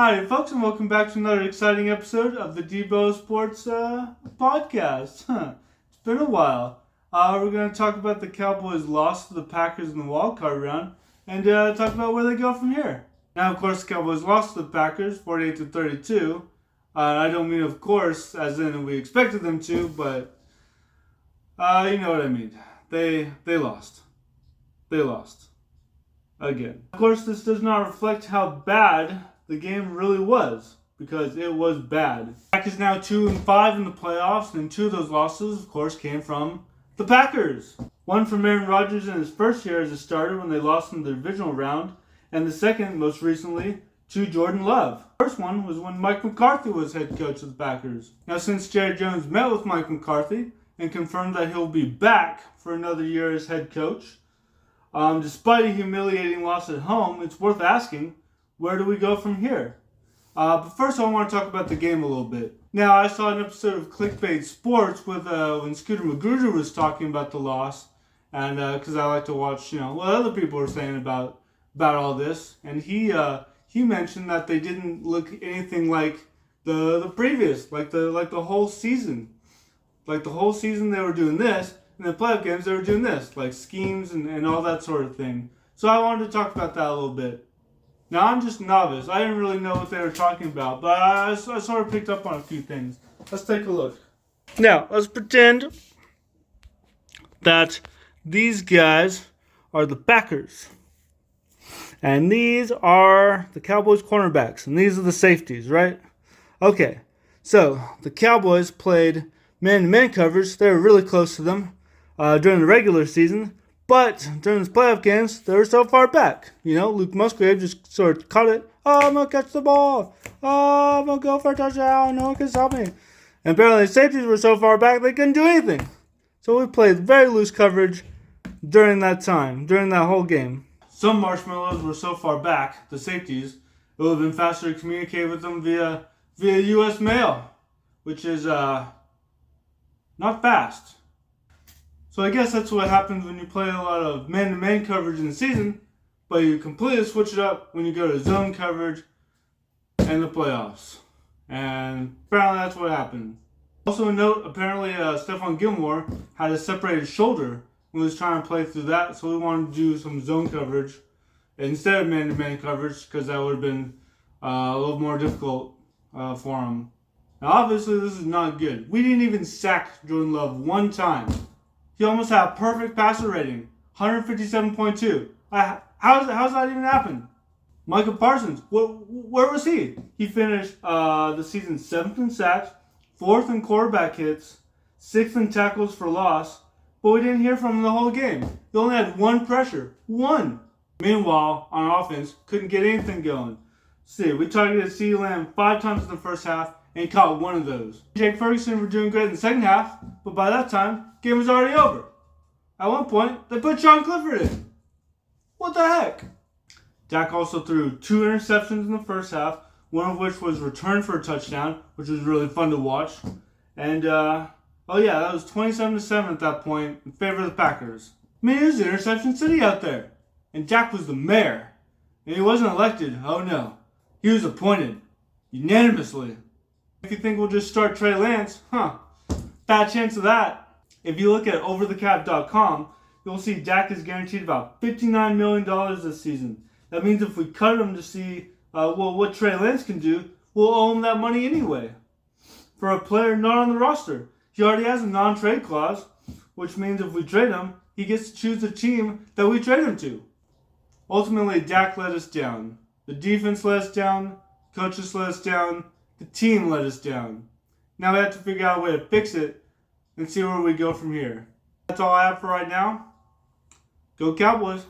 Howdy, folks, and welcome back to another exciting episode of the D.Bell Sports Podcast. It's been a while. We're going to talk about the Cowboys' loss to the Packers in the wild card round and talk about where they go from here. Now, of course, the Cowboys lost to the Packers 48-32. I don't mean, of course, as in we expected them to, but you know what I mean. They lost. They lost. Again. Of course, this does not reflect how bad the game really was, because it was bad. Pack is now 2-5 in the playoffs, and two of those losses, of course, came from the Packers. One from Aaron Rodgers in his first year as a starter when they lost in the divisional round, and the second, most recently, to Jordan Love. The first one was when Mike McCarthy was head coach of the Packers. Now, since Jerry Jones met with Mike McCarthy and confirmed that he'll be back for another year as head coach, despite a humiliating loss at home, it's worth asking, where do we go from here? But first, I want to talk about the game a little bit. Now, I saw an episode of Clickbait Sports with when Scooter Magruder was talking about the loss, and because I like to watch, what other people are saying about all this, and he mentioned that they didn't look anything like the previous, like the whole season. Like the whole season they were doing this, and the playoff games they were doing this, like schemes and all that sort of thing. So I wanted to talk about that a little bit. Now, I'm just novice. I didn't really know what they were talking about, but I sort of picked up on a few things. Let's take a look. Now, let's pretend that these guys are the Packers. And these are the Cowboys cornerbacks. And these are the safeties, right? Okay. So, the Cowboys played man-to-man coverage. They were really close to them during the regular season. But during these playoff games, they were so far back. Luke Musgrave just sort of caught it. Oh, I'm going to catch the ball. Oh, I'm going to go for a touchdown. No one can stop me. And apparently the safeties were so far back, they couldn't do anything. So we played very loose coverage during that time, during that whole game. Some marshmallows were so far back, the safeties, it would have been faster to communicate with them via U.S. mail, which is not fast. So I guess that's what happens when you play a lot of man-to-man coverage in the season, but you completely switch it up when you go to zone coverage and the playoffs. And apparently that's what happened. Also a note, apparently Stephon Gilmore had a separated shoulder when he was trying to play through that, so we wanted to do some zone coverage instead of man-to-man coverage, because that would have been a little more difficult for him. Now obviously this is not good. We didn't even sack Jordan Love one time. He almost had a perfect passer rating, 157.2. How's that even happen? Micah Parsons, where was he? He finished the season 7th in sacks, 4th in quarterback hits, 6th in tackles for loss, but we didn't hear from him the whole game. He only had one pressure. One. Meanwhile, on offense, couldn't get anything going. See, we targeted CeeDee Lamb 5 times in the first half, and he caught one of those. Jake Ferguson were doing great in the second half, but by that time, game was already over. At one point, they put Sean Clifford in. What the heck? Dak also threw 2 interceptions in the first half, one of which was returned for a touchdown, which was really fun to watch. And, that was 27-7 at that point in favor of the Packers. I mean, it was Interception City out there. And Dak was the mayor. And he wasn't elected, oh no. He was appointed. Unanimously. If you think we'll just start Trey Lance, bad chance of that. If you look at overthecap.com, you'll see Dak is guaranteed about $59 million this season. That means if we cut him to see what Trey Lance can do, we'll owe him that money anyway. For a player not on the roster, he already has a non-trade clause, which means if we trade him, he gets to choose the team that we trade him to. Ultimately, Dak let us down. The defense let us down, coaches let us down, the team let us down. Now we have to figure out a way to fix it and see where we go from here. That's all I have for right now. Go Cowboys!